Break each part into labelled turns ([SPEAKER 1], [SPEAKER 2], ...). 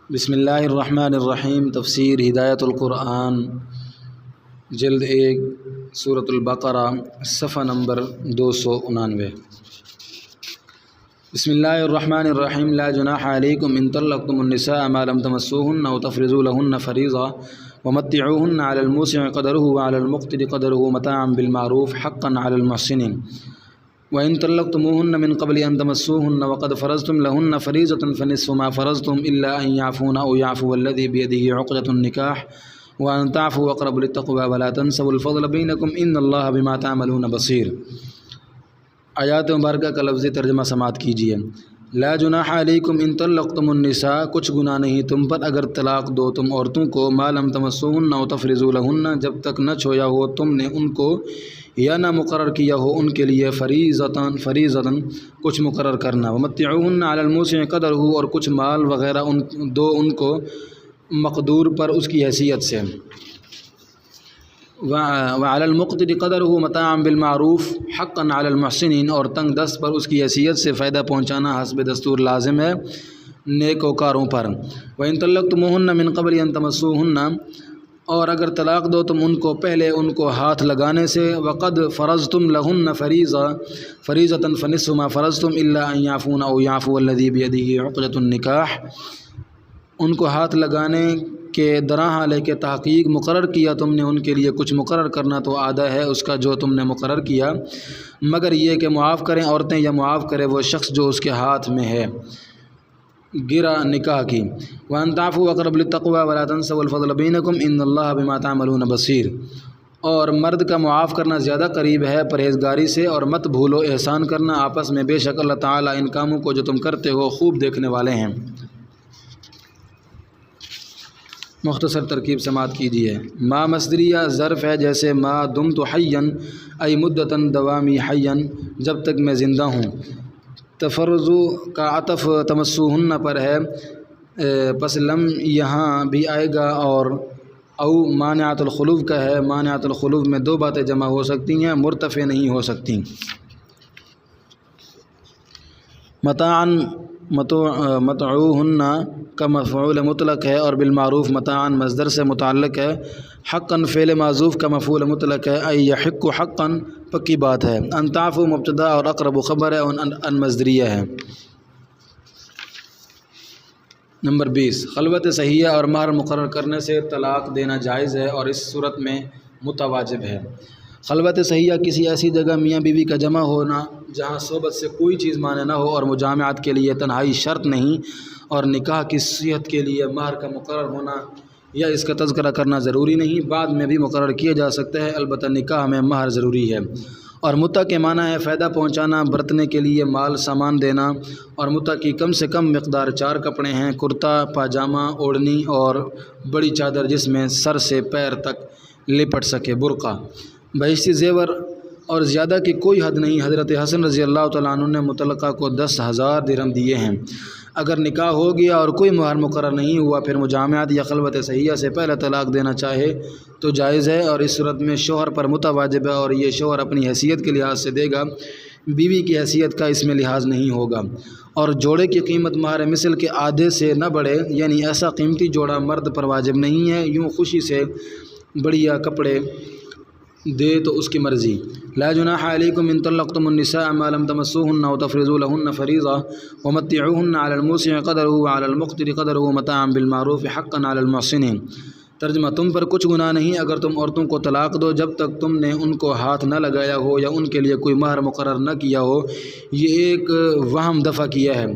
[SPEAKER 1] بسم اللہ الرحمن الرحیم۔ تفسیر ہدایت القرآن جلد 1 سورۃ البقرہ صفحہ نمبر 299۔ بسم اللہ الرحمن الرحیم۔ لا جناح علیکم ان طلقتم النساء ما لم تمسوهن او تفرضوا لهن فریضہ ومتعوهن على الموسع قدره وعلى المقتر قدره متاعا بالمعروف حقا على المحسنين وَإِن طَلَّقْتُمُوهُنَّ مِن قَبْلِ أَن تَمَسُّوهُنَّ وَقَدْ فَرَضْتُمْ لَهُنَّ فَرِيضَةً فَنِصْفُ مَا فَرَضْتُمْ إِلَّا أَن يَعْفُونَ أَوْ يَعْفُوَ الَّذِي بِيَدِهِ عُقْدَةُ النِّكَاحِ وَأَن تَعْفُوا أَقْرَبُ لِلتَّقْوَىٰ وَلَا تَنسَوُا الْفَضْلَ بَيْنَكُمْ إِنَّ اللَّهَ بِمَا تَعْمَلُونَ بَصِيرٌ۔ آیات مبارکہ کا لفظی ترجمہ سماعت کیجیے۔ لا جناح علیکم ان طلقتم النساء، کچھ گناہ نہیں تم پر اگر طلاق دو تم عورتوں کو، ما لم تمسوهن او تفرضوا لهن، جب تک نہ چھویا ہو تم نے ان کو یا نہ مقرر کیا ہو ان کے لیے فریضتاً کچھ مقرر کرنا، ومتعوهن على الموسع قدره، اور کچھ مال وغیرہ دو ان کو مقدور پر اس کی حیثیت سے، وعلى المقتر قدره متاعا بالمعروف حقا على المحسنين، اور تنگ دست پر اس کی حیثیت سے فائدہ پہنچانا حسب دستور لازم ہے نیکوکاروں پر۔ وَإِن طَلَّقْتُمُوهُنَّ مِن قَبْلِ أَن تَمَسُّوهُنَّ، اور اگر طلاق دو تم ان کو پہلے ان کو ہاتھ لگانے سے، وقد فرضتم لہن فریضۃ فنصف ما فرضتم الا ان یعفون او یعفو الذی بیدہ عقدۃ النکاح، ان کو ہاتھ لگانے کے درا لے کے تحقیق مقرر کیا تم نے ان کے لیے کچھ مقرر کرنا تو آدھا ہے اس کا جو تم نے مقرر کیا، مگر یہ کہ معاف کریں عورتیں یا معاف کرے وہ شخص جو اس کے ہاتھ میں ہے گرا نکاح کی۔ وَأَن تَعْفُوا أَقْرَبُ لِلتَّقْوَىٰ وَلَا تَنسَوُا الْفَضْلَ بَيْنَكُمْ إِنَّ اللَّهَ بِمَا تَعْمَلُونَ بَصِيرٌ، اور مرد کا معاف کرنا زیادہ قریب ہے پرہیزگاری سے، اور مت بھولو احسان کرنا آپس میں، بے شک اللہ تعالیٰ ان کاموں کو جو تم کرتے ہو خوب دیکھنے والے ہیں۔ مختصر ترکیب سماعت کیجیے۔ ما مصدریہ ظرف ہے، جیسے ما دمت حیا ای مدتاً دوامی حیا، جب تک میں زندہ ہوں۔ تفرضو کا عطف تمسوہن پر ہے، پس لم یہاں بھی آئے گا، اور او مانعۃ الخلوف کا ہے، مانعۃ الخلوف میں دو باتیں جمع ہو سکتی ہیں، مرتفع نہیں ہو سکتی۔ متاعاً متعوہن کا مفعول مطلق ہے، اور بالمعروف متاعاً مصدر سے متعلق ہے، حقاً فعل معذوف کا مفعول مطلق ہے، ای یحق حقاً پکی بات ہے، ان تعفو مبتدا اور اقرب خبر ہے، ان مصدریہ ہے۔ نمبر 20، خلوت صحیحہ اور مہر مقرر کرنے سے طلاق دینا جائز ہے اور اس صورت میں متواجب ہے۔ خلوت صحیحہ کسی ایسی جگہ میاں بیوی کا جمع ہونا جہاں صحبت سے کوئی چیز مانع نہ ہو اور مجامعات کے لیے تنہائی شرط نہیں، اور نکاح کی صحت کے لیے مہر کا مقرر ہونا یا اس کا تذکرہ کرنا ضروری نہیں، بعد میں بھی مقرر کیا جا سکتا ہے، البتہ نکاح میں مہر ضروری ہے۔ اور متع کے معنی ہے فائدہ پہنچانا، برتنے کے لیے مال سامان دینا، اور متع کی کم سے کم مقدار 4 کپڑے ہیں، کرتا پاجامہ، اوڑھنی اور بڑی چادر جس میں سر سے پیر تک لپٹ سکے، برقع، بہشتی زیور، اور زیادہ کی کوئی حد نہیں۔ حضرت حسن رضی اللہ تعالیٰ عنہ نے مطلقہ کو 10,000 درہم دیے ہیں۔ اگر نکاح ہو گیا اور کوئی مہر مقرر نہیں ہوا، پھر مجامعات یا خلوت صحیحہ سے پہلے طلاق دینا چاہے تو جائز ہے، اور اس صورت میں شوہر پر متواجب ہے، اور یہ شوہر اپنی حیثیت کے لحاظ سے دے گا، بیوی کی حیثیت کا اس میں لحاظ نہیں ہوگا۔ اور جوڑے کی قیمت مہر مثل کے آدھے سے نہ بڑھے، یعنی ایسا قیمتی جوڑا مرد پر واجب نہیں ہے، یوں خوشی سے بڑھیا کپڑے دے تو اس کی مرضی۔ لا جناح علیکم ان طلقتم النساء ما لم تمسوهن او تفرضوا لهن فریضہ ومتعوهن على الموسع قدره وعلى المقتر قدره متاعا بالمعروف حقا على المحسنين۔ ترجمہ، تم پر کچھ گناہ نہیں اگر تم عورتوں کو طلاق دو جب تک تم نے ان کو ہاتھ نہ لگایا ہو یا ان کے لیے کوئی مہر مقرر نہ کیا ہو۔ یہ ایک وہم دفع کیا ہے۔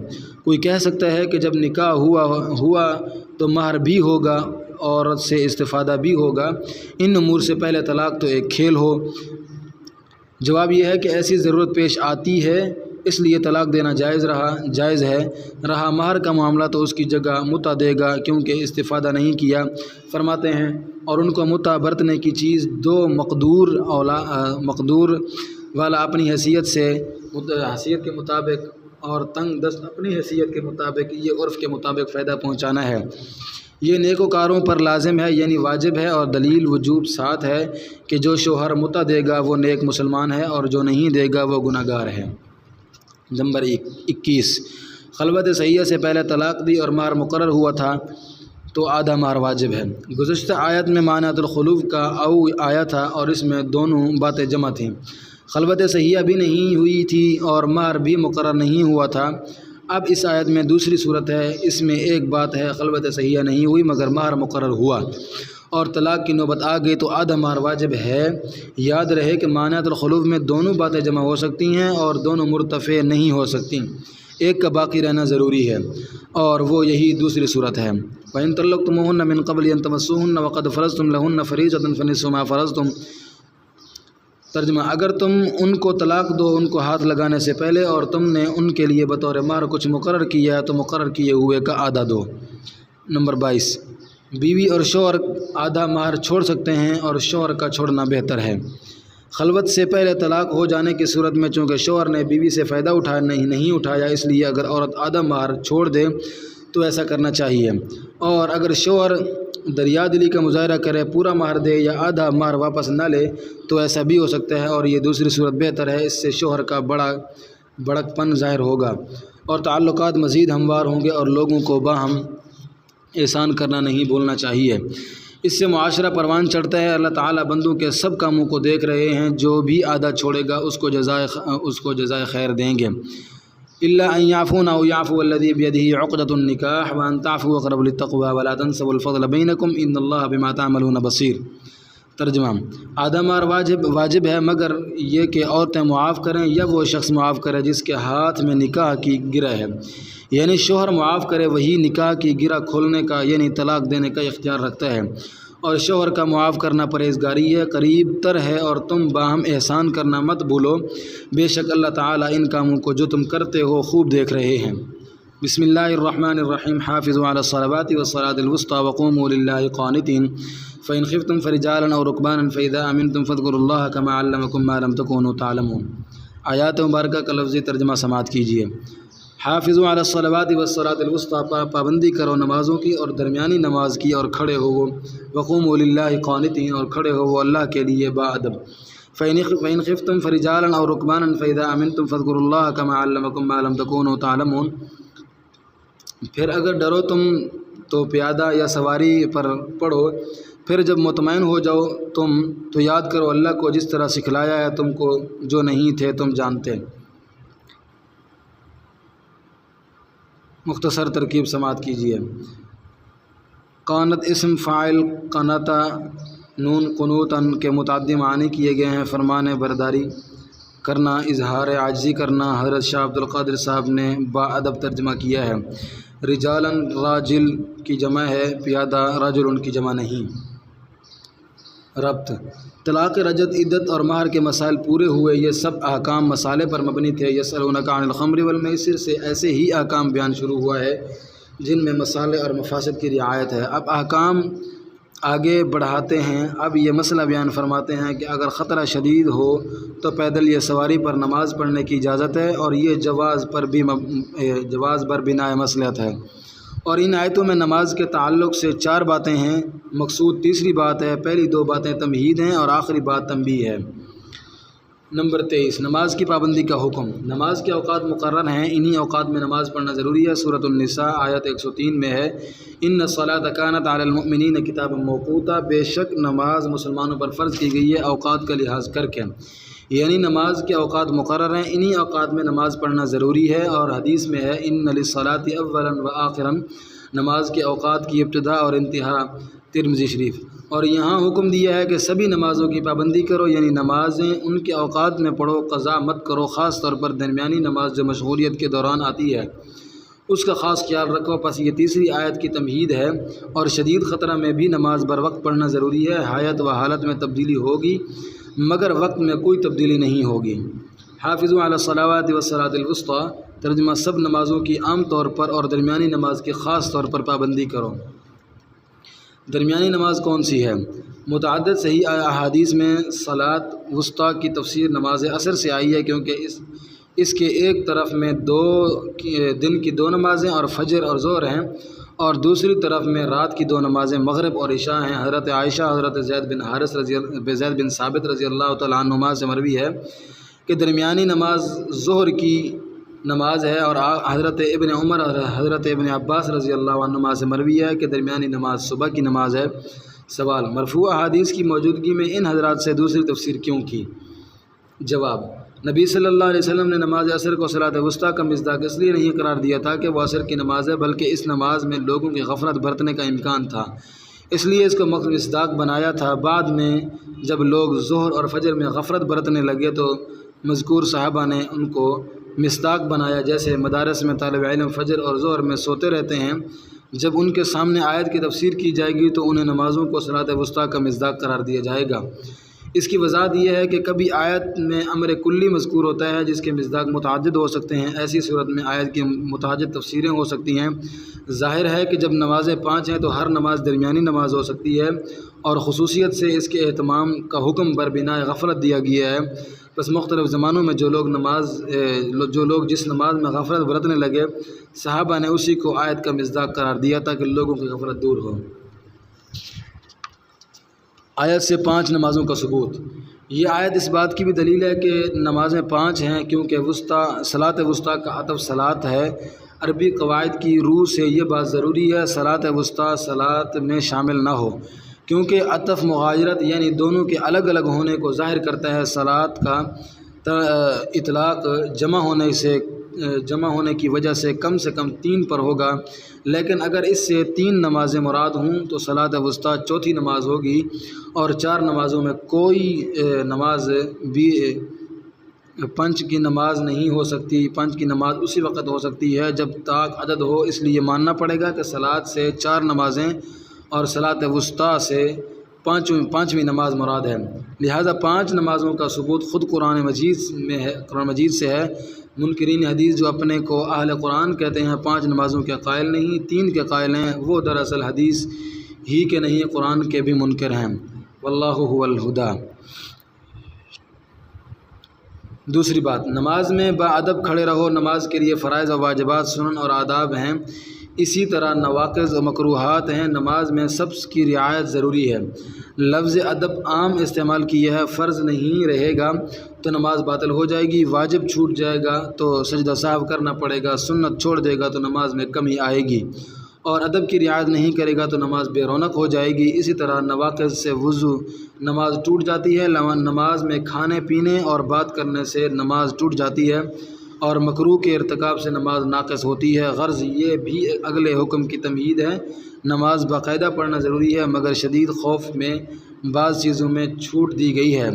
[SPEAKER 1] کوئی کہہ سکتا ہے کہ جب نکاح ہوا تو مہر بھی ہوگا، عورت سے استفادہ بھی ہوگا، ان امور سے پہلے طلاق تو ایک کھیل ہو۔ جواب یہ ہے کہ ایسی ضرورت پیش آتی ہے، اس لیے طلاق دینا جائز ہے۔ رہا مہر کا معاملہ تو اس کی جگہ متع دے گا، کیونکہ استفادہ نہیں کیا۔ فرماتے ہیں، اور ان کو متع برتنے کی چیز دو مقدور والا اپنی حیثیت کے مطابق، اور تنگ دست اپنی حیثیت کے مطابق، یہ عرف کے مطابق فائدہ پہنچانا ہے۔ یہ نیکوکاروں پر لازم ہے، یعنی واجب ہے، اور دلیل وجوب ساتھ ہے کہ جو شوہر متع دے گا وہ نیک مسلمان ہے، اور جو نہیں دے گا وہ گناہگار ہے۔ نمبر 21، خلوت صحیحہ سے پہلے طلاق دی اور مہر مقرر ہوا تھا تو آدھا مہر واجب ہے۔ گزشتہ آیت میں معنیۃ الخلوف کا او آیا تھا اور اس میں دونوں باتیں جمع تھیں۔ خلوت صحیحہ بھی نہیں ہوئی تھی اور مہر بھی مقرر نہیں ہوا تھا۔ اب اس آیت میں دوسری صورت ہے، اس میں ایک بات ہے خلوت صحیحہ نہیں ہوئی مگر مہر مقرر ہوا اور طلاق کی نوبت آ گئی تو آدھا مہر واجب ہے۔ یاد رہے کہ معنیۃ الخلوف میں دونوں باتیں جمع ہو سکتی ہیں اور دونوں مرتفع نہیں ہو سکتی، ایک کا باقی رہنا ضروری ہے اور وہ یہی دوسری صورت ہے۔ وَإِن طَلَّقْتُمُوهُنَّ مِن قَبْلِ أَن تَمَسُّوهُنَّ وَقَدْ فَرَضْتُمْ لَهُنَّ فَرِيضَةً فَنِصْفُ مَا فَرَضْتُمْ۔ ترجمہ: اگر تم ان کو طلاق دو ان کو ہاتھ لگانے سے پہلے اور تم نے ان کے لیے بطور مہر کچھ مقرر کیا ہے تو مقرر کیے ہوئے کا آدھا دو۔ نمبر 22، بیوی اور شوہر آدھا مہر چھوڑ سکتے ہیں اور شوہر کا چھوڑنا بہتر ہے۔ خلوت سے پہلے طلاق ہو جانے کی صورت میں چونکہ شوہر نے بیوی سے فائدہ نہیں اٹھایا، اس لیے اگر عورت آدھا مہر چھوڑ دے تو ایسا کرنا چاہیے، اور اگر شوہر دریا دلی کا مظاہرہ کرے پورا مہر دے یا آدھا مہر واپس نہ لے تو ایسا بھی ہو سکتا ہے اور یہ دوسری صورت بہتر ہے، اس سے شوہر کا بڑک پن ظاہر ہوگا اور تعلقات مزید ہموار ہوں گے اور لوگوں کو باہم احسان کرنا نہیں بھولنا چاہیے۔ اس سے معاشرہ پروان چڑھتا ہے۔ اللہ تعالیٰ بندوں کے سب کاموں کو دیکھ رہے ہیں، جو بھی آدھا چھوڑے گا اس کو جزائے خیر دیں گے۔ الا ان يعفون او يعفو الذي بيده عقدة النكاح وان تعفوا اقرب للتقوى ولا تنسوا الفضل بينكم ان الله بما تعملون بصير۔ ترجمہ: آدھا مہر واجب ہے مگر یہ کہ عورتیں معاف کریں یا وہ شخص معاف کرے جس کے ہاتھ میں نکاح کی گرہ ہے، یعنی شوہر معاف کرے وہی نکاح کی گرہ کھولنے کا یعنی طلاق دینے کا اختیار رکھتا ہے، اور شوہر کا معاف کرنا پرہیزگاری ہے، قریب تر ہے، اور تم باہم احسان کرنا مت بھولو، بے شک اللہ تعالیٰ ان کاموں کو جو تم کرتے ہو خوب دیکھ رہے ہیں۔ بسم اللہ الرحمن الرحیم۔ حافظوا علی الصلوات والصلاة الوسطى وقوموا للہ قانتین فإن خفتم فرجالا أو ركبانا فإذا أمنتم فاذكروا الله كما علمكم ما لم تكونوا تعلمون۔ آیات مبارکہ کا لفظی ترجمہ سماعت کیجیے۔ حافظوا علی الصلوات والصلاة الوسطى، پابندی کرو نمازوں کی اور درمیانی نماز کی، اور کھڑے ہو وہ وقوموا للہ قانتین، اور کھڑے ہو وہ اللہ کے لیے باادب۔ فإن خفتم فرجالا أو ركبانا فإذا أمنتم فاذكروا الله كما علمكم ما لم تكونوا تعلمون۔ پھر اگر ڈرو تم تو پیادہ یا سواری پر پڑھو، پھر جب مطمئن ہو جاؤ تم تو یاد کرو اللہ کو جس طرح سکھلایا ہے تم کو جو نہیں تھے تم جانتے۔ مختصر ترکیب سماعت کیجیے۔ قانت اسم فاعل قنتا نون قنوتاً کے متعدی معنی کیے گئے ہیں، فرمان برداری کرنا، اظہار عاجزی کرنا۔ حضرت شاہ عبد القادر صاحب نے با ادب ترجمہ کیا ہے۔ رجالاً راجل کی جمع ہے، پیادہ رجل کی جمع نہیں۔ ربط: طلاق رجعت، عدت اور مہر کے مسائل پورے ہوئے، یہ سب احکام مسالے پر مبنی تھے۔ یسألونک عن الخمر والمیسر سے ایسے ہی احکام بیان شروع ہوا ہے جن میں مسالے اور مفاسد کی رعایت ہے۔ اب احکام آگے بڑھاتے ہیں۔ اب یہ مسئلہ بیان فرماتے ہیں کہ اگر خطرہ شدید ہو تو پیدل یا سواری پر نماز پڑھنے کی اجازت ہے، اور یہ جواز پر بنائے مصلحت ہے، اور ان آیتوں میں نماز کے تعلق سے 4 باتیں ہیں، مقصود تیسری بات ہے، پہلی 2 باتیں تمہید ہیں اور آخری بات تنبیہ ہے۔ نمبر 23، نماز کی پابندی کا حکم۔ نماز کے اوقات مقرر ہیں، انہی اوقات میں نماز پڑھنا ضروری ہے۔ سورۃ النساء آیت 103 میں ہے، ان الصلاۃ کانت علی المؤمنین کتابا موقوتا، بے شک نماز مسلمانوں پر فرض کی گئی ہے اوقات کا لحاظ کر کے، یعنی نماز کے اوقات مقرر ہیں، انہی اوقات میں نماز پڑھنا ضروری ہے۔ اور حدیث میں ہے، ان للصلاۃ اولا وآخرا، نماز کے اوقات کی ابتدا اور انتہا، ترمذی شریف۔ اور یہاں حکم دیا ہے کہ سبھی نمازوں کی پابندی کرو، یعنی نمازیں ان کے اوقات میں پڑھو، قضا مت کرو، خاص طور پر درمیانی نماز جو مشغولیت کے دوران آتی ہے اس کا خاص خیال رکھو۔ پس یہ تیسری آیت کی تمہید ہے، اور شدید خطرہ میں بھی نماز بر وقت پڑھنا ضروری ہے۔ حیات و حالت میں تبدیلی ہوگی مگر وقت میں کوئی تبدیلی نہیں ہوگی۔ حافظوا علی الصلوات والصلاۃ الوسطی، ترجمہ سب نمازوں کی عام طور پر اور درمیانی نماز کی خاص طور پر پابندی کرو۔ درمیانی نماز کون سی ہے؟ متعدد صحیح احادیث میں صلاۃ وسطیٰ کی تفسیر نماز عصر سے آئی ہے، کیونکہ اس کے ایک طرف میں دن کی 2 نمازیں اور فجر اور ظہر ہیں، اور دوسری طرف میں رات کی 2 نمازیں مغرب اور عشاء ہیں۔ حضرت عائشہ، حضرت زید بن ثابت رضی اللہ تعالیٰ عنہما سے مروی ہے کہ درمیانی نماز ظہر کی نماز ہے، اور حضرت ابن عمر اور حضرت ابن عباس رضی اللہ عنہما سے مروی ہے کہ درمیانی نماز صبح کی نماز ہے۔ سوال: مرفوع احادیث کی موجودگی میں ان حضرات سے دوسری تفسیر کیوں کی؟ جواب: نبی صلی اللہ علیہ وسلم نے نماز عصر کو صلاۃ وسطیٰ کا مصداق اس لیے نہیں قرار دیا تھا کہ وہ عصر کی نماز ہے، بلکہ اس نماز میں لوگوں کی غفلت برتنے کا امکان تھا، اس لیے اس کو مصداق بنایا تھا۔ بعد میں جب لوگ ظہر اور فجر میں غفلت برتنے لگے تو مذکور صحابہ نے ان کو مصداق بنایا، جیسے مدارس میں طالب علم فجر اور ظہر میں سوتے رہتے ہیں، جب ان کے سامنے آیت کی تفسیر کی جائے گی تو انہیں نمازوں کو صلاۃ وسطیٰ کا مصداق قرار دیا جائے گا۔ اس کی وضاحت یہ ہے کہ کبھی آیت میں امر کلی مذکور ہوتا ہے جس کے مصداق متعدد ہو سکتے ہیں، ایسی صورت میں آیت کی متعدد تفسیریں ہو سکتی ہیں۔ ظاہر ہے کہ جب نمازیں 5 ہیں تو ہر نماز درمیانی نماز ہو سکتی ہے، اور خصوصیت سے اس کے اہتمام کا حکم بر بنائے غفلت دیا گیا ہے۔ بس مختلف زمانوں میں جو لوگ جس نماز میں غفلت برتنے لگے، صحابہ نے اسی کو آیت کا مصداق قرار دیا تاکہ لوگوں کی غفلت دور ہو۔ آیت سے 5 نمازوں کا ثبوت۔ یہ آیت اس بات کی بھی دلیل ہے کہ نمازیں 5 ہیں، کیونکہ صلاۃ وسطیٰ کا عطف صلاۃ ہے۔ عربی قواعد کی روح سے یہ بات ضروری ہے صلاۃ وسطیٰ صلاۃ میں شامل نہ ہو، کیونکہ عطف مغایرت یعنی دونوں کے الگ الگ ہونے کو ظاہر کرتا ہے۔ صلاۃ کا اطلاق جمع ہونے کی وجہ سے کم 3 پر ہوگا، لیکن اگر اس سے 3 نمازیں مراد ہوں تو صلاۃ وسطیٰ چوتھی نماز ہوگی، اور 4 نمازوں میں کوئی نماز بھی پنج کی نماز نہیں ہو سکتی۔ پنج کی نماز اسی وقت ہو سکتی ہے جب تاک عدد ہو، اس لیے ماننا پڑے گا کہ صلاۃ سے 4 نمازیں اور صلاۃ وسطیٰ سے پانچویں نماز مراد ہے۔ لہذا 5 نمازوں کا ثبوت خود قرآن مجید سے ہے۔ منکرین حدیث جو اپنے کو اہل قرآن کہتے ہیں 5 نمازوں کے قائل نہیں، 3 کے قائل ہیں، وہ دراصل حدیث ہی کے نہیں قرآن کے بھی منکر ہیں۔ واللہ هو الہدی۔ دوسری بات، نماز میں باادب کھڑے رہو۔ نماز کے لیے فرائض و واجبات، سنن اور آداب ہیں، اسی طرح نواقض و مکروہات ہیں۔ نماز میں سب کی رعایت ضروری ہے۔ لفظ ادب عام استعمال کیا ہے، فرض نہیں رہے گا تو نماز باطل ہو جائے گی، واجب چھوٹ جائے گا تو سجدہ سہو کرنا پڑے گا، سنت چھوڑ دے گا تو نماز میں کمی آئے گی، اور ادب کی رعایت نہیں کرے گا تو نماز بے رونق ہو جائے گی۔ اسی طرح نواقض سے وضو نماز ٹوٹ جاتی ہے، نماز میں کھانے پینے اور بات کرنے سے نماز ٹوٹ جاتی ہے، اور مکروہ کے ارتکاب سے نماز ناقص ہوتی ہے۔ غرض یہ بھی اگلے حکم کی تمہید ہے۔ نماز باقاعدہ پڑھنا ضروری ہے، مگر شدید خوف میں بعض چیزوں میں چھوٹ دی گئی ہے،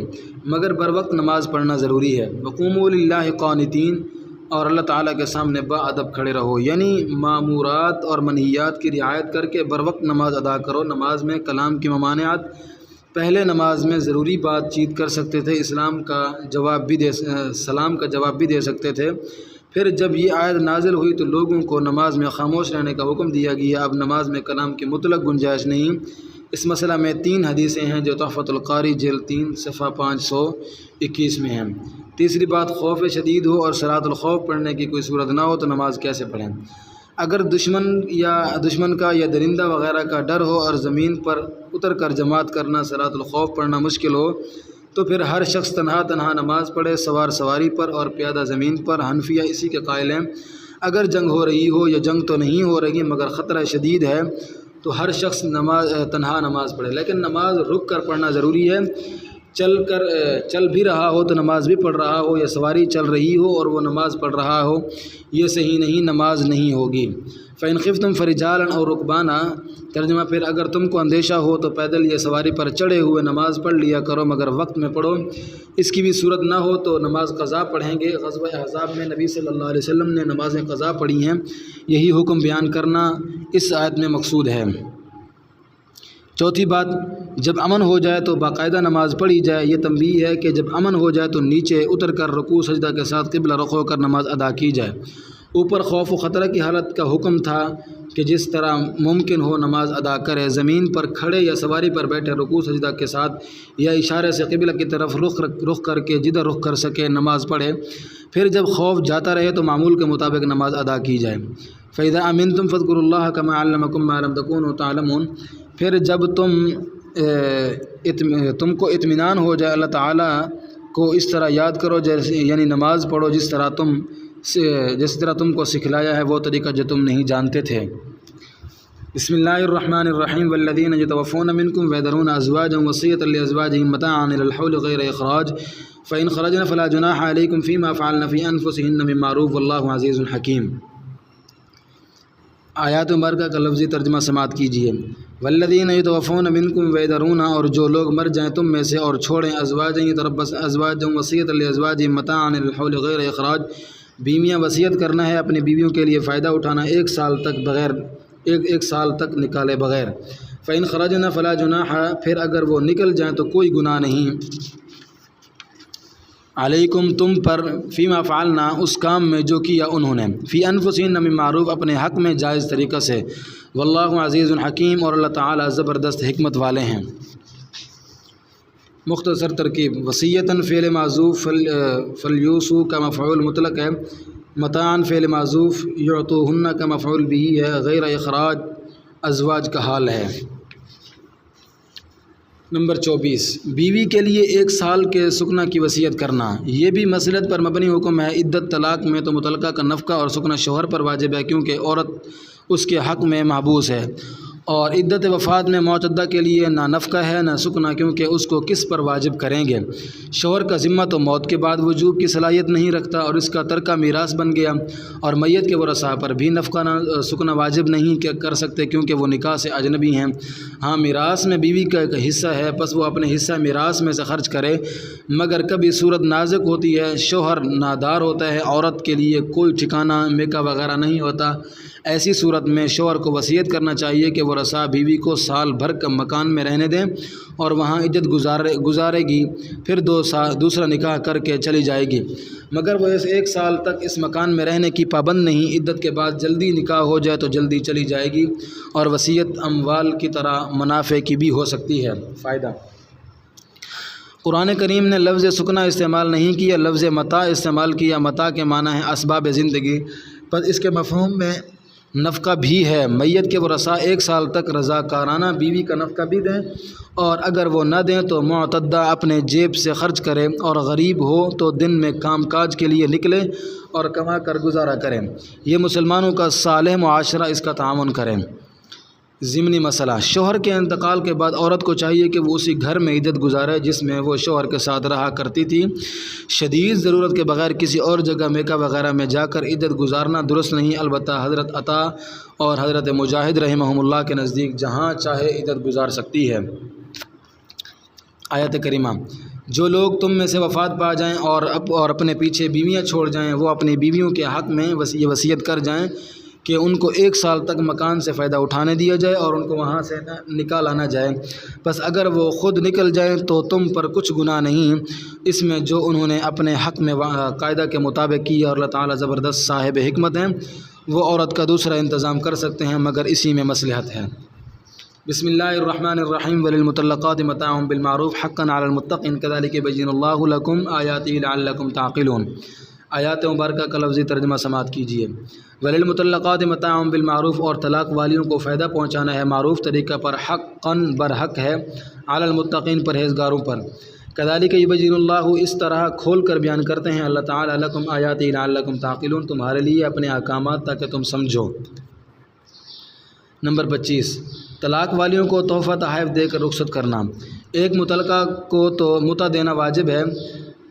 [SPEAKER 1] مگر بر وقت نماز پڑھنا ضروری ہے۔ وقوموا للہ قانتین، اور اللہ تعالیٰ کے سامنے باادب کھڑے رہو، یعنی مامورات اور منہیات کی رعایت کر کے بر وقت نماز ادا کرو۔ نماز میں کلام کی ممانعت۔ پہلے نماز میں ضروری بات چیت کر سکتے تھے، سلام کا جواب بھی دے سکتے تھے، پھر جب یہ آیت نازل ہوئی تو لوگوں کو نماز میں خاموش رہنے کا حکم دیا گیا۔ اب نماز میں کلام کی مطلق گنجائش نہیں۔ اس مسئلہ میں 3 حدیثیں ہیں جو تحفۃ القاری جلد 3 صفحہ 521 میں ہیں۔ تیسری بات، خوف شدید ہو اور صلاۃ الخوف پڑھنے کی کوئی صورت نہ ہو تو نماز کیسے پڑھیں؟ اگر دشمن کا یا درندہ وغیرہ کا ڈر ہو اور زمین پر اتر کر جماعت کرنا صلاۃ الخوف پڑھنا مشکل ہو تو پھر ہر شخص تنہا نماز پڑھے، سوار سواری پر اور پیادہ زمین پر۔ حنفیہ اسی کے قائل ہیں۔ اگر جنگ ہو رہی ہو یا جنگ تو نہیں ہو رہی مگر خطرہ شدید ہے تو ہر شخص تنہا نماز پڑھے، لیکن نماز رک کر پڑھنا ضروری ہے۔ چل بھی رہا ہو تو نماز بھی پڑھ رہا ہو، یا سواری چل رہی ہو اور وہ نماز پڑھ رہا ہو، یہ صحیح نہیں، نماز نہیں ہوگی۔ فَإِنْ خِفْتُمْ فَرِجَالًا أَوْ رُكْبَانًا، ترجمہ، پھر اگر تم کو اندیشہ ہو تو پیدل یا سواری پر چڑھے ہوئے نماز پڑھ لیا کرو، مگر وقت میں پڑھو۔ اس کی بھی صورت نہ ہو تو نماز قضا پڑھیں گے۔ غزوہ احزاب میں نبی صلی اللہ علیہ وسلم نے نمازیں قضا پڑھی ہیں، یہی حکم بیان کرنا اس آیت میں مقصود ہے۔ چوتھی بات، جب امن ہو جائے تو باقاعدہ نماز پڑھی جائے۔ یہ تنبیہ ہے کہ جب امن ہو جائے تو نیچے اتر کر رکوع سجدہ کے ساتھ قبلہ رخ ہو کر نماز ادا کی جائے۔ اوپر خوف و خطرہ کی حالت کا حکم تھا کہ جس طرح ممکن ہو نماز ادا کرے، زمین پر کھڑے یا سواری پر بیٹھے رکوع سجدہ کے ساتھ یا اشارے سے قبلہ کی طرف رخ کر کے جدھر رخ کر سکے نماز پڑھے۔ پھر جب خوف جاتا رہے تو معمول کے مطابق نماز ادا کی جائے۔ فَإِذَا أَمِنْتُمْ فاذكروا اللَّهَ كَمَا عَلَّمَكُم مَّا لَمْ تَكُونُوا تَعْلَمُونَ، پھر جب تم کو اطمینان ہو جائے اللہ تعالیٰ کو اس طرح یاد کرو، جیسے یعنی نماز پڑھو جس طرح تم جس طرح تم کو سکھلایا ہے وہ طریقہ جو تم نہیں جانتے تھے۔ بسم اللہ الرحمن الرحیم والذین یتوفون منکم ویذرون ازواجا وصیۃ لازواجہم متاعا الی الحول غیر اخراج فإن خرجن فلا جناح علیکم فیما فعلن فی انفسہن من معروف واللہ عزیز حکیم۔ آیات مبارکہ کا لفظی ترجمہ سماعت کیجیے۔ والذین یتوفون منکم ویذرون، اور جو لوگ مر جائیں تم میں سے اور چھوڑیں ازواجا وصیۃ لازواجہم متاعا الی الحول غیر اخراج، بیویاں وصیت کرنا ہے اپنی بیویوں کے لیے فائدہ اٹھانا ایک سال تک نکالے بغیر۔ فإن خرجن فلا جناح، پھر اگر وہ نکل جائیں تو کوئی گناہ نہیں علیکم تم پر، فیما فعلنا اس کام میں جو کیا انہوں نے، فی انفسہن من معروف اپنے حق میں جائز طریقہ سے، واللہ عزیز حکیم، اور اللہ تعالیٰ زبردست حکمت والے ہیں۔ مختصر ترکیب: وصیتاً فعل معذوف، فلیوصوا کا مفعول مطلق ہے، متاعاً فعل معذوف، یعطوہن کا مفعول بھی ہے، غیر اخراج ازواج کا حال ہے۔ نمبر 24، بیوی کے لیے 1 سال کے سکنا کی وصیت کرنا۔ یہ بھی مصلحت پر مبنی حکم ہے۔ عدت طلاق میں تو متعلقہ کا نفقہ اور سکنا شوہر پر واجب ہے، کیونکہ عورت اس کے حق میں محبوس ہے، اور عدت وفات میں معتدہ کے لیے نہ نفقہ ہے نہ سکنا، کیونکہ اس کو کس پر واجب کریں گے۔ شوہر کا ذمہ تو موت کے بعد وجوب کی صلاحیت نہیں رکھتا، اور اس کا ترکہ میراث بن گیا، اور میت کے ورثاء پر بھی نفقہ نہ سکنا واجب نہیں کر سکتے، کیونکہ وہ نکاح سے اجنبی ہیں۔ ہاں، میراث میں بیوی کا ایک حصہ ہے، پس وہ اپنے حصہ میراث میں سے خرچ کرے، مگر کبھی صورت نازک ہوتی ہے، شوہر نادار ہوتا ہے، عورت کے لیے کوئی ٹھکانہ میکہ وغیرہ نہیں ہوتا، ایسی صورت میں شوہر کو وصیت کرنا چاہیے کہ ورثاء بیوی کو سال بھر کا مکان میں رہنے دیں، اور وہاں عدت گزارے گی، پھر دوسرا نکاح کر کے چلی جائے گی، مگر وہ اس 1 سال تک اس مکان میں رہنے کی پابند نہیں۔ عدت کے بعد جلدی نکاح ہو جائے تو جلدی چلی جائے گی، اور وصیت اموال کی طرح منافع کی بھی ہو سکتی ہے۔ فائدہ: قرآن کریم نے لفظ سکنا استعمال نہیں کیا، لفظ متاع استعمال کیا۔ متاع کے معنی ہے اسباب زندگی، پر اس کے مفہوم میں نفقہ بھی ہے۔ میت کے ورثاء 1 سال تک رضاکارانہ بیوی کا نفقہ بھی دیں، اور اگر وہ نہ دیں تو معتدہ اپنے جیب سے خرچ کرے، اور غریب ہو تو دن میں کام کاج کے لیے نکلے اور کما کر گزارا کریں۔ یہ مسلمانوں کا صالح معاشرہ اس کا تعاون کریں۔ ضمنی مسئلہ: شوہر کے انتقال کے بعد عورت کو چاہیے کہ وہ اسی گھر میں عدت گزارے جس میں وہ شوہر کے ساتھ رہا کرتی تھی۔ شدید ضرورت کے بغیر کسی اور جگہ میکہ وغیرہ میں جا کر عدت گزارنا درست نہیں، البتہ حضرت عطا اور حضرت مجاہد رحمہم اللہ کے نزدیک جہاں چاہے عدت گزار سکتی ہے۔ آیت کریمہ: جو لوگ تم میں سے وفات پا جائیں اور اپنے پیچھے بیویاں چھوڑ جائیں، وہ اپنی بیویوں کے حق میں یہ وصیت کر جائیں کہ ان کو 1 سال تک مکان سے فائدہ اٹھانے دیا جائے اور ان کو وہاں سے نکالا نہ جائے۔ بس اگر وہ خود نکل جائیں تو تم پر کچھ گناہ نہیں اس میں جو انہوں نے اپنے حق میں قاعدہ کے مطابق کیا، اور اللہ تعالیٰ زبردست صاحب حکمت ہیں، وہ عورت کا دوسرا انتظام کر سکتے ہیں، مگر اسی میں مصلحت ہے۔ بسم اللہ الرحمن الرحیم وللمطلقات متاع بالمعروف حقا علی المتقین کذلک یبین اللہ لکم آیاتہ لعلکم تعقلون۔ آیات مبارکہ کا لفظی ترجمہ سماعت کیجیے۔ وللمطلقات متاع بالمعروف، اور طلاق والیوں کو فائدہ پہنچانا ہے معروف طریقہ پر، حقا برحق ہے، علی المتقین پرہیزگاروں پر۔ کذالک یبین اللہ، اس طرح کھول کر بیان کرتے ہیں اللہ تعالیٰ، لکم آیاتہ لعلکم تعقلون، تمہارے لیے اپنے احکامات تاکہ تم سمجھو۔ نمبر 25، طلاق والیوں کو تحفہ تحائف دے کر رخصت کرنا۔ ایک مطلقہ کو تو متع دینا واجب ہے،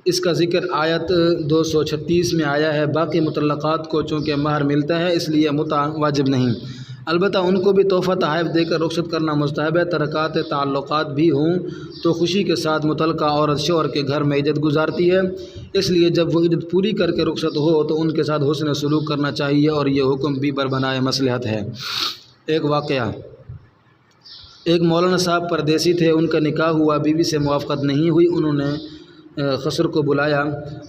[SPEAKER 1] اس کا ذکر آیت 236 میں آیا ہے۔ باقی مطلقات کو چونکہ مہر ملتا ہے اس لیے متع واجب نہیں، البتہ ان کو بھی تحفہ تحائف دے کر رخصت کرنا مستحب ہے۔ ترکات تعلقات بھی ہوں تو خوشی کے ساتھ متعلقہ عورت شوہر کے گھر میں عدت گزارتی ہے، اس لیے جب وہ عدت پوری کر کے رخصت ہو تو ان کے ساتھ حسن سلوک کرنا چاہیے، اور یہ حکم بھی بربنائے مصلحت ہے۔ ایک واقعہ: ایک مولانا صاحب پردیسی تھے، ان کا نکاح ہوا، بیوی سے موافقت نہیں ہوئی، انہوں نے خسر کو بلایا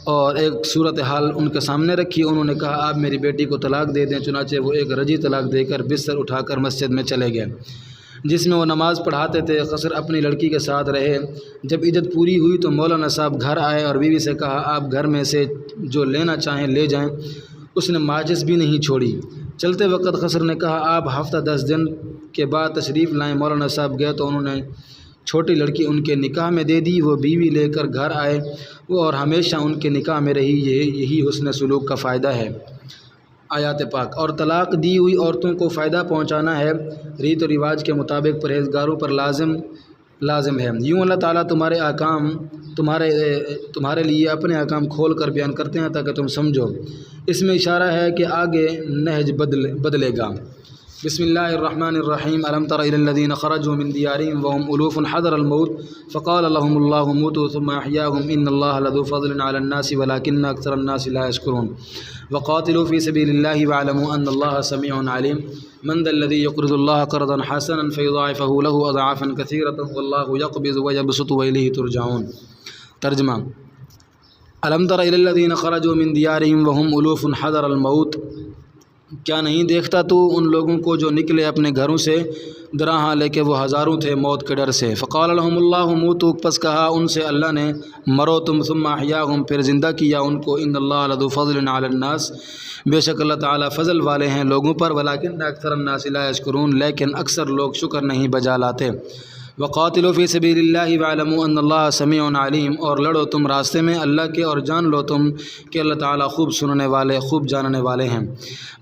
[SPEAKER 1] اور ایک صورتحال ان کے سامنے رکھی۔ انہوں نے کہا آپ میری بیٹی کو طلاق دے دیں، چنانچہ وہ ایک رجی طلاق دے کر بستر اٹھا کر مسجد میں چلے گئے جس میں وہ نماز پڑھاتے تھے۔ خسر اپنی لڑکی کے ساتھ رہے۔ جب عدت پوری ہوئی تو مولانا صاحب گھر آئے اور بیوی سے کہا آپ گھر میں سے جو لینا چاہیں لے جائیں۔ اس نے ماچس بھی نہیں چھوڑی۔ چلتے وقت خسر نے کہا آپ ہفتہ 10 دن کے بعد تشریف لائیں۔ مولانا صاحب گئے تو انہوں نے چھوٹی لڑکی ان کے نکاح میں دے دی، وہ بیوی لے کر گھر آئے وہ اور ہمیشہ ان کے نکاح میں رہی، یہی حسن سلوک کا فائدہ ہے۔ آیات پاک۔ اور طلاق دی ہوئی عورتوں کو فائدہ پہنچانا ہے ریت و رواج کے مطابق پرہیزگاروں پر لازم ہے۔ یوں اللہ تعالیٰ تمہارے لیے اپنے احکام کھول کر بیان کرتے ہیں تاکہ تم سمجھو۔ اس میں اشارہ ہے کہ آگے نہج بدلے گا۔ بسم اللہ الرحمن الرحیم۔ الم تر الی الذین خرجوا من دیارہم وهم الوف حذر الموت فقال لهم اللہ موتوا ثم احیاهم ان اللہ لذو فضل علی الناس ولکن اکثر الناس لا یشکرون۔ وقاتلوا فی سبیل اللہ واعلموا ان اللہ سمیع علیم۔ من ذا الذی یقرض اللہ قرضا حسنا فیضاعفہ لہ اضعافا کثیرۃ واللہ یقبض ویبسط والیہ ترجعون۔ ترجمہ۔ الم تر الی الذین خرجوا من دیارہم وهم الوف حذر الموت، کیا نہیں دیکھتا تو ان لوگوں کو جو نکلے اپنے گھروں سے درا حالے کہ وہ ہزاروں تھے موت کے ڈر سے۔ فقال لهم اللہ موتوا، پس کہا ان سے اللہ نے مرو تم، ثم احیاهم، پھر زندہ کیا ان کو۔ ان اللہ لذو فضل علی الناس، بے شک اللہ تعالیٰ فضل والے ہیں لوگوں پر، ولکن اکثر الناس لا یشکرون، لیکن اکثر لوگ شکر نہیں بجا لاتے۔ وقاتلوا فی سبیل اللہ واعلموا ان اللہ سمیع علیم، اور لڑو تم راستے میں اللہ کے اور جان لو تم کہ اللہ تعالیٰ خوب سننے والے خوب جاننے والے ہیں۔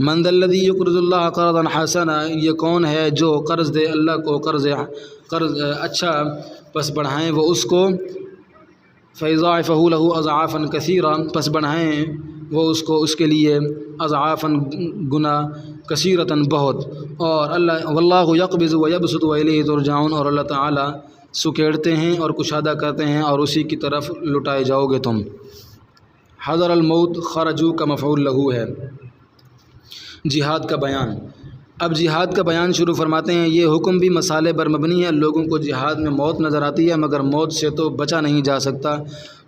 [SPEAKER 1] من ذا الذی یقرض اللہ قرضا حسنا، یہ کون ہے جو قرض دے اللہ کو قرض اچھا پس بڑھائیں وہ اس کو، فیضاعفہ لہ اضعافا کثیرا، پس بڑھائیں وہ اس کو اس کے لیے، اضعافا گنا، کثیرتاً بہت، اور اللہ واللہ یقبض ویبسط والیہ ترجعون، اور اللہ تعالیٰ سکیڑتے ہیں اور کشادہ کرتے ہیں اور اسی کی طرف لٹائے جاؤ گے تم۔ حذر الموت خرجو کا مفعول لہو ہے۔ جہاد کا بیان۔ اب جہاد کا بیان شروع فرماتے ہیں۔ یہ حکم بھی مسالے پر مبنی ہے۔ لوگوں کو جہاد میں موت نظر آتی ہے مگر موت سے تو بچا نہیں جا سکتا،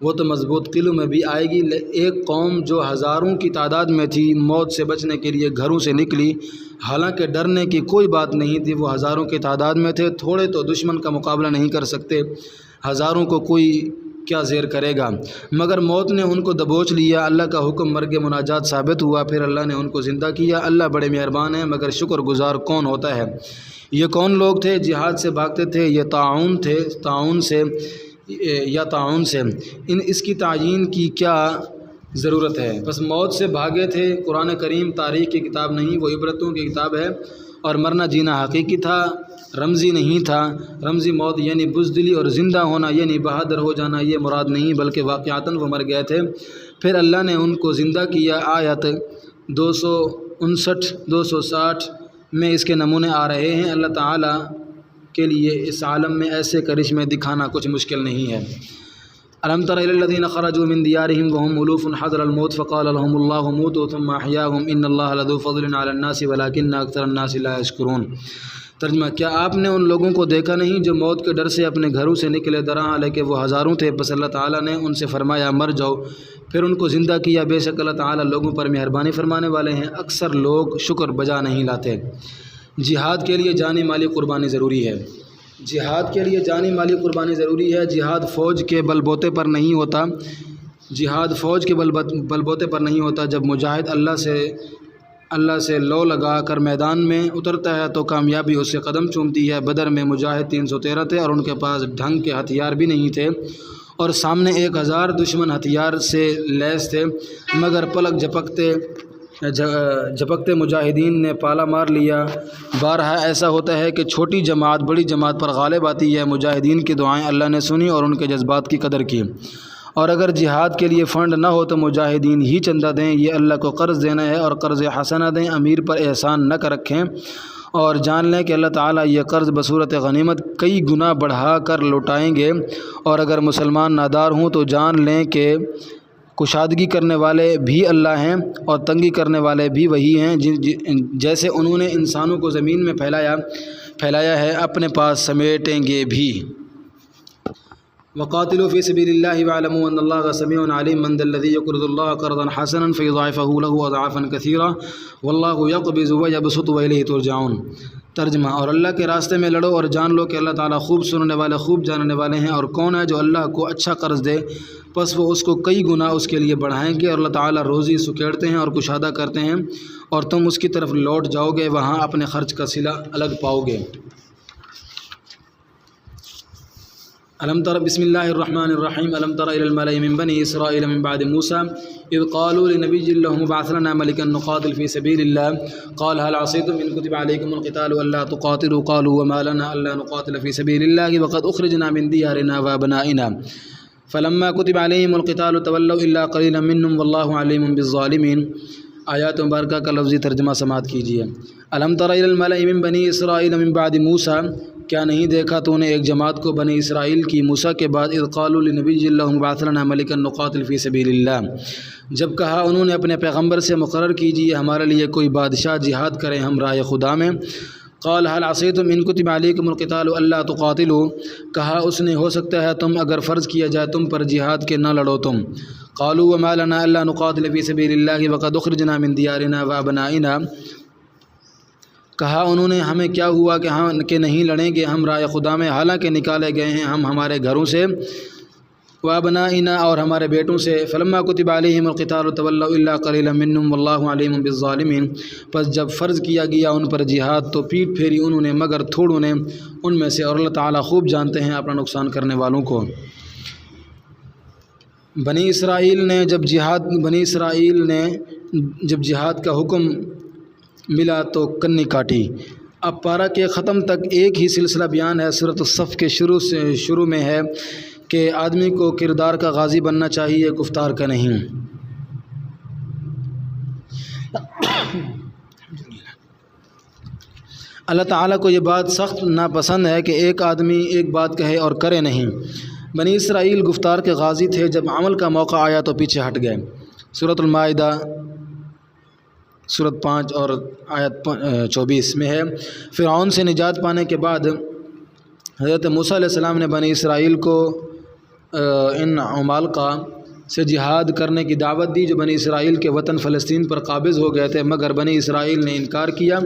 [SPEAKER 1] وہ تو مضبوط قلعوں میں بھی آئے گی۔ ایک قوم جو ہزاروں کی تعداد میں تھی موت سے بچنے کے لیے گھروں سے نکلی، حالانکہ ڈرنے کی کوئی بات نہیں تھی، وہ ہزاروں کی تعداد میں تھے، تھوڑے تو دشمن کا مقابلہ نہیں کر سکتے، ہزاروں کو کوئی کیا زیر کرے گا، مگر موت نے ان کو دبوچ لیا۔ اللہ کا حکم مرگ مناجات ثابت ہوا، پھر اللہ نے ان کو زندہ کیا۔ اللہ بڑے مہربان ہیں، مگر شکر گزار کون ہوتا ہے۔ یہ کون لوگ تھے جہاد سے بھاگتے تھے؟ یہ طاعون سے اس کی تعیین کی کیا ضرورت ہے؟ بس موت سے بھاگے تھے۔ قرآن کریم تاریخ کی کتاب نہیں، وہ عبرتوں کی کتاب ہے، اور مرنا جینا حقیقی تھا، رمزی نہیں تھا۔ رمزی موت یعنی بزدلی، اور زندہ ہونا یعنی بہادر ہو جانا یہ مراد نہیں، بلکہ واقعتاً وہ مر گئے تھے، پھر اللہ نے ان کو زندہ کیا۔ آیت 259 260 میں اس کے نمونے آ رہے ہیں۔ اللہ تعالیٰ کے لیے اس عالم میں ایسے کرشمے دکھانا کچھ مشکل نہیں ہے۔ الم تر الی الذین خرجوا من دیارہم وهم الوف حذر الموت فقال لهم اللہ موتوا ثم احیاهم ان اللہ لذو فضل علی الناس ولکن اکثر الناس لا یشکرون۔ ترجمہ۔ کیا آپ نے ان لوگوں کو دیکھا نہیں جو موت کے ڈر سے اپنے گھروں سے نکلے درا حالانکہ وہ ہزاروں تھے، بس اللہ تعالیٰ نے ان سے فرمایا مر جاؤ، پھر ان کو زندہ کیا۔ بے شک اللہ تعالیٰ لوگوں پر مہربانی فرمانے والے ہیں، اکثر لوگ شکر بجا نہیں لاتے۔ جہاد کے لیے جانی مالی قربانی ضروری ہے۔ جہاد کے لیے جانی مالی قربانی ضروری ہے۔ جہاد فوج کے بل بوتے پر نہیں ہوتا، جہاد فوج کے بل بوتے پر نہیں ہوتا۔ جب مجاہد اللہ سے لو لگا کر میدان میں اترتا ہے تو کامیابی اس سے قدم چومتی ہے۔ بدر میں مجاہد 313 تھے اور ان کے پاس ڈھنگ کے ہتھیار بھی نہیں تھے، اور سامنے 1000 دشمن ہتھیار سے لیس تھے، مگر پلک جھپکتے مجاہدین نے پالا مار لیا۔ بارہا ایسا ہوتا ہے کہ چھوٹی جماعت بڑی جماعت پر غالب آتی ہے۔ مجاہدین کی دعائیں اللہ نے سنی اور ان کے جذبات کی قدر کی، اور اگر جہاد کے لیے فنڈ نہ ہو تو مجاہدین ہی چندہ دیں، یہ اللہ کو قرض دینا ہے، اور قرض حسنہ دیں، امیر پر احسان نہ کر رکھیں، اور جان لیں کہ اللہ تعالیٰ یہ قرض بصورت غنیمت کئی گنا بڑھا کر لوٹائیں گے۔ اور اگر مسلمان نادار ہوں تو جان لیں کہ کشادگی کرنے والے بھی اللہ ہیں اور تنگی کرنے والے بھی وہی ہیں، جیسے انہوں نے انسانوں کو زمین میں پھیلایا ہے اپنے پاس سمیٹیں گے بھی۔ وقاتلوا فی سبیل اللہ واعلموا ان اللہ سمیع علیم من ذا الذی یقرض اللہ قرضا حسنا فیضاعفہ لہ اضعافا کثیرا واللہ یقبض ویبسط والیہ ترجعون۔ ترجمہ۔ اور اللہ کے راستے میں لڑو اور جان لو کہ اللہ تعالیٰ خوب سننے والے خوب جاننے والے ہیں۔ اور کون ہے جو اللہ کو اچھا قرض دے پس وہ اس کو کئی گنا اس کے لیے بڑھائیں گے، اور اللہ تعالیٰ روزی سکیڑتے ہیں اور کشادہ کرتے ہیں، اور تم اس کی طرف لوٹ جاؤ گے، وہاں اپنے خرچ کا صلہ الگ پاؤ گے۔ الم تر بسم اللہ الرحمن الرحیم الم تر الی الملأ من بنی اسرائیل من بعد موسیٰ اذ قالوا لنبی لهم ابعث لنا ملکا نقاتل فی سبیل اللہ قال هل عصیتم ان کتب علیکم القتال الا تقاتلوا قالوا وما لنا الا نقاتل فی سبیل اللہ وقد اخرجنا من دیارنا وابنائنا فلما كتب عليهم القتال تولوا الا قليلا منهم والله عليم بالظالمين۔ آیات مبارکہ کا لفظی ترجمہ سماعت کیجیے۔ الم تر الی الملأ من بنی اسرائیل من بعد موسیٰ، کیا نہیں دیکھا تو نے ایک جماعت کو بنی اسرائیل کی موسیٰ کے بعد اذ قالوا لنبی لهم ابعث لنا ملکا نقاتل فی سبیل اللہ، جب کہا انہوں نے اپنے پیغمبر سے مقرر کیجیے ہمارے لیے کوئی بادشاہ جہاد کریں ہم راہ خدا میں۔ قال هل عصیتم ان کتب علیکم القتال الا تقاتلوا، کہا اس نے ہو سکتا ہے تم اگر فرض کیا جائے تم پر جہاد کے نہ لڑو تم۔ قالوا وما لنا الا نقاتل فی سبیل اللہ وقد اخرجنا من دیارنا وابنائنا، کہا انہوں نے ہمیں کیا ہوا کہ نہیں لڑیں گے ہم راہ خدا میں، حالانکہ نکالے گئے ہیں ہم ہمارے گھروں سے، وابنائنا اور ہمارے بیٹوں سے۔ فلما كتب عليهم القتال تولوا الا قليلا منهم والله عليم بالظالمين، پس جب فرض کیا گیا ان پر جہاد تو پیٹ پھیری انہوں نے مگر تھوڑوں نے ان میں سے، اور اللہ تعالیٰ خوب جانتے ہیں اپنا نقصان کرنے والوں کو۔ بنی اسرائیل نے جب جہاد کا حکم ملا تو کنی کاٹی۔ اب پارہ کے ختم تک ایک ہی سلسلہ بیان ہے۔ سورۃ الصف کے شروع میں ہے کہ آدمی کو کردار کا غازی بننا چاہیے، گفتار کا نہیں۔ اللہ تعالیٰ کو یہ بات سخت ناپسند ہے کہ ایک آدمی ایک بات کہے اور کرے نہیں۔ بنی اسرائیل گفتار کے غازی تھے، جب عمل کا موقع آیا تو پیچھے ہٹ گئے۔ سورۃ المائدہ سورۃ 5 اور آیت 24 میں ہے۔ فرعون سے نجات پانے کے بعد حضرت موسیٰ علیہ السلام نے بنی اسرائیل کو ان عمالقہ سے جہاد کرنے کی دعوت دی جو بنی اسرائیل کے وطن فلسطین پر قابض ہو گئے تھے، مگر بنی اسرائیل نے انکار کیا،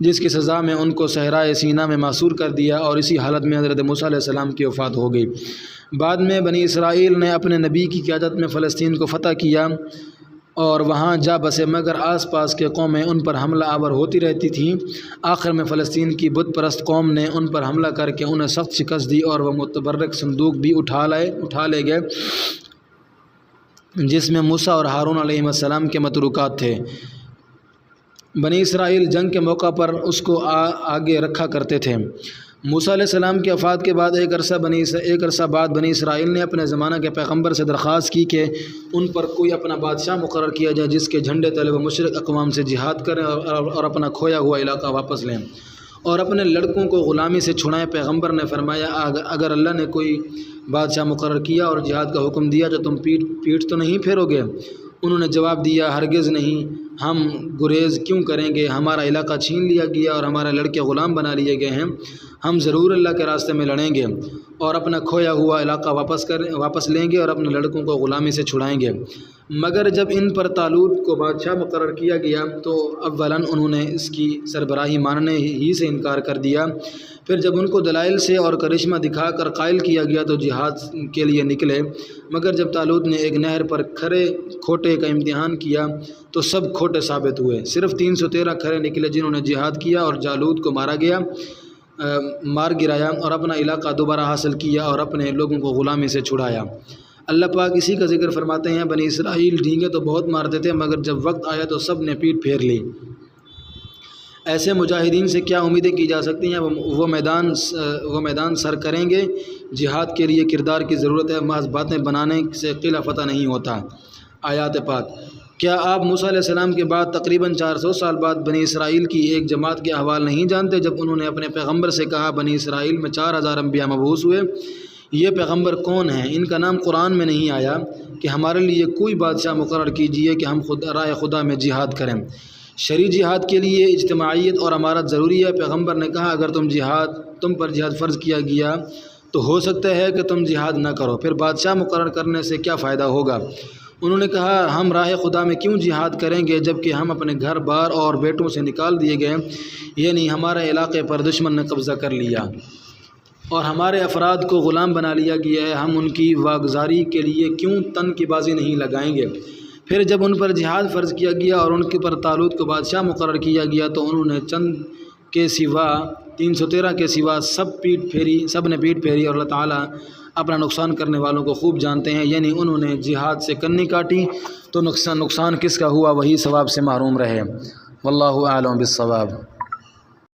[SPEAKER 1] جس کی سزا میں ان کو صحرائے سینا میں معصور کر دیا، اور اسی حالت میں حضرت موسیٰ علیہ السلام کی وفات ہو گئی۔ بعد میں بنی اسرائیل نے اپنے نبی کی قیادت میں فلسطین کو فتح کیا اور وہاں جا بسے، مگر آس پاس کے قومیں ان پر حملہ آور ہوتی رہتی تھیں۔ آخر میں فلسطین کی بت پرست قوم نے ان پر حملہ کر کے انہیں سخت شکست دی، اور وہ متبرک صندوق بھی اٹھا لے گئے جس میں موسیٰ اور ہارون علیہ السلام کے متروکات تھے۔ بنی اسرائیل جنگ کے موقع پر اس کو آگے رکھا کرتے تھے۔ موسیٰ علیہ السلام کی وفات کے بعد ایک عرصہ بعد بنی اسرائیل نے اپنے زمانہ کے پیغمبر سے درخواست کی کہ ان پر کوئی اپنا بادشاہ مقرر کیا جائے جس کے جھنڈے تلے وہ مشرک اقوام سے جہاد کریں اور اپنا کھویا ہوا علاقہ واپس لیں اور اپنے لڑکوں کو غلامی سے چھڑائیں۔ پیغمبر نے فرمایا اگر اللہ نے کوئی بادشاہ مقرر کیا اور جہاد کا حکم دیا تو تم پیٹھ تو نہیں پھیرو گے؟ انہوں نے جواب دیا ہرگز نہیں، ہم گریز کیوں کریں گے؟ ہمارا علاقہ چھین لیا گیا اور ہمارے لڑکے غلام بنا لیے گئے ہیں، ہم ضرور اللہ کے راستے میں لڑیں گے اور اپنا کھویا ہوا علاقہ واپس لیں گے اور اپنے لڑکوں کو غلامی سے چھڑائیں گے۔ مگر جب ان پر طالوت کو بادشاہ مقرر کیا گیا تو اولاً انہوں نے اس کی سربراہی ماننے ہی سے انکار کر دیا، پھر جب ان کو دلائل سے اور کرشمہ دکھا کر قائل کیا گیا تو جہاد کے لیے نکلے، مگر جب طالوت نے ایک نہر پر کھرے کھوٹے کا امتحان کیا تو سب کھوٹے ثابت ہوئے، صرف 313 کھرے نکلے جنہوں نے جہاد کیا اور جالوت کو مار گرایا اور اپنا علاقہ دوبارہ حاصل کیا اور اپنے لوگوں کو غلامی سے چھڑایا۔ اللہ پاک اسی کا ذکر فرماتے ہیں بنی اسرائیل ڈھینگے تو بہت مارتے تھے، مگر جب وقت آیا تو سب نے پیٹ پھیر لی۔ ایسے مجاہدین سے کیا امیدیں کی جا سکتی ہیں؟ وہ میدان سر کریں گے۔ جہاد کے لیے کردار کی ضرورت ہے، محض باتیں بنانے سے قلعہ فتح نہیں ہوتا۔ آیات پاک۔ کیا آپ موسیٰ علیہ السلام کے بعد تقریباً 400 سال بعد بنی اسرائیل کی ایک جماعت کے احوال نہیں جانتے جب انہوں نے اپنے پیغمبر سے کہا بنی اسرائیل میں 4000 انبیاء مبعوث ہوئے، یہ پیغمبر کون ہیں؟ ان کا نام قرآن میں نہیں آیا کہ ہمارے لیے کوئی بادشاہ مقرر کیجیے کہ ہم راہ خدا میں جہاد کریں۔ شرعی جہاد کے لیے اجتماعیت اور امارت ضروری ہے۔ پیغمبر نے کہا اگر تم پر جہاد فرض کیا گیا تو ہو سکتا ہے کہ تم جہاد نہ کرو، پھر بادشاہ مقرر کرنے سے کیا فائدہ ہوگا؟ انہوں نے کہا ہم راہ خدا میں کیوں جہاد کریں گے جبکہ ہم اپنے گھر بار اور بیٹوں سے نکال دیے گئے، یعنی ہمارے علاقے پر دشمن نے قبضہ کر لیا اور ہمارے افراد کو غلام بنا لیا گیا ہے، ہم ان کی واگزاری کے لیے کیوں تن کی بازی نہیں لگائیں گے؟ پھر جب ان پر جہاد فرض کیا گیا اور ان کے پر طالوت کو بادشاہ مقرر کیا گیا تو انہوں نے چند کے سوا 313 کے سوا سب نے پیٹ پھیری اور اللہ تعالیٰ اپنا نقصان کرنے والوں کو خوب جانتے ہیں، یعنی انہوں نے جہاد سے کنی کاٹی تو نقصان کس کا ہوا، وہی ثواب سے محروم رہے۔ واللہ اعلم بالصواب۔